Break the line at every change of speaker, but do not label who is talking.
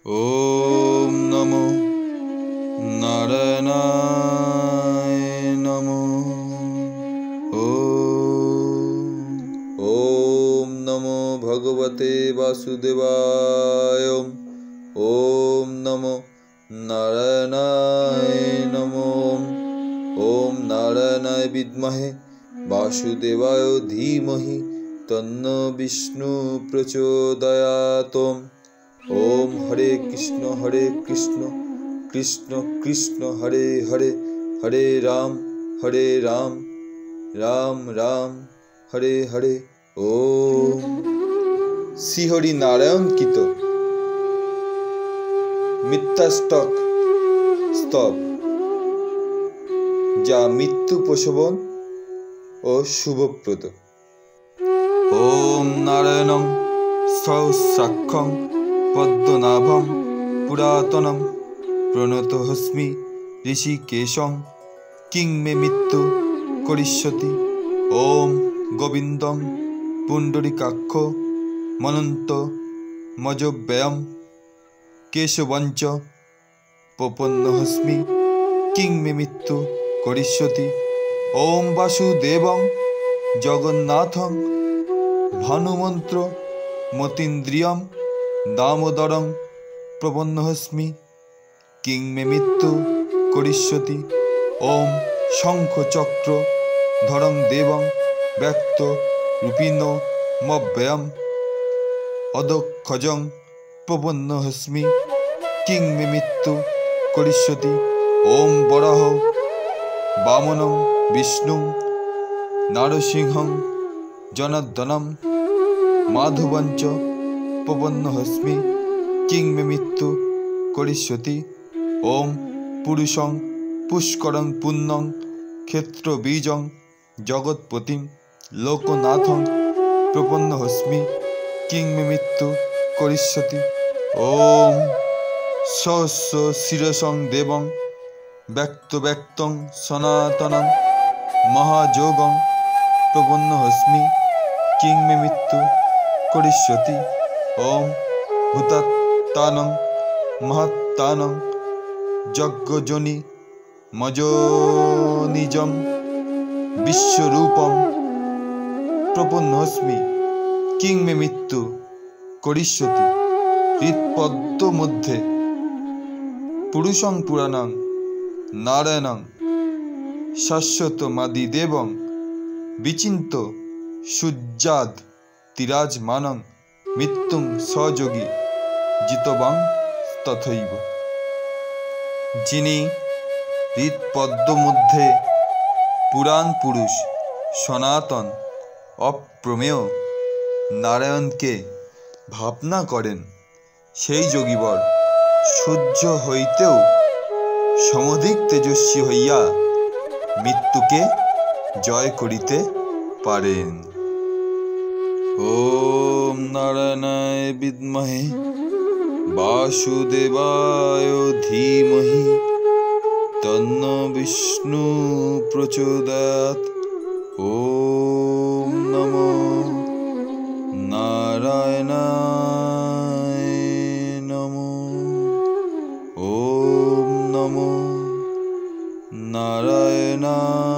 ओम नमो नारायणाय नमो। ओम नमो भगवते वासुदेवाय। ओम नमो नारायणाय नमो। ओम नारायणाय विद्महे वासुदेवाय धीमहि तन्नो विष्णु प्रचोदयात्। ओम हरे कृष्ण कृष्ण कृष्ण हरे हरे, हरे राम राम राम हरे हरे। ओम শ্রীহরি নারায়ণ কীত মিথ্যাষ্টক স্তব, যা মৃত্যু প্রশমন ও শুভপ্রদ। ওম নারায়ণং সহস্রাক্ষং পদ্মনাভং পুরাতনম প্রণতোऽস্মি ঋষিকেশং কিং মে মৃত্যু করিষ্যতি। ওম গোবিন্দং পুণ্ডরিকাক্ষ মনন্ত মজব্যয়ম কেশবঞ্চ প্রপন্নোऽস্মি কিং মে মৃত্যু করিষ্যতি। ওম বাসুদেবং জগন্নাথং ভানুমন্ত্র মতীন্দ্রিয়ম দামোদরং প্রপন্নোऽস্মি কিং মে মৃত্যু করিষ্যতি। ওম শঙ্খ চক্র ধরং দেবং ব্যক্ত রূপিণো মব্যয়ম অদক্ষজং প্রপন্নোऽস্মি কিং মে মৃত্যু করিষ্যতি। ওম বরাহ বামনং বিষ্ণুং নারসিংহং জনার্দনম মাধবঞ্চ প্রপন্নোऽস্মি কিং মে মৃত্যু করিষ্যতি। ওম পুরুষং পুষ্করং পুণ্যং ক্ষেত্রবীজং জগৎপতিং লোকনাথং প্রপন্নোऽস্মি কিং মে মৃত্যু করিষ্যতি। ওম সহস্র শিরসং দেবং ব্যক্তং সনাতনং মহাযোগং প্রপন্নোऽস্মি কিং মে মৃত্যু করিষ্যতি। ওম ভূতাত্মানং মহাত্মানং যজ্ঞজনি মজোনিজম বিশ্বরূপম প্রপন্নোऽস্মি কিং মে মৃত্যু করিষ্যতি। হৃৎপদ্ম মধ্যে পুরুষং পুরাণং নারায়ণং শাশ্বতমাদিদেবং বিচিন্ত সূর্যাদ তিরাজমানং মৃত্যুং সযোগী জিতবাং তথৈব। যিনি হৃৎপদ্ম মধ্যে পুরাণ পুরুষ সনাতন অপ্রমেয় নারায়ণকে ভাবনা করেন, সেই যোগীবর সূর্য হইতেও সমধিক তেজস্বী হইয়া মৃত্যুকে জয় করিতে পারেন। ওম নারায়ণায় বিদ্মহে বাসুদেবায় ধীমহি তন্নো বিষ্ণু প্রচোদয়াৎ। ওম নমো নারায়ণায় নমো। ওম নমো নারায়ণায়।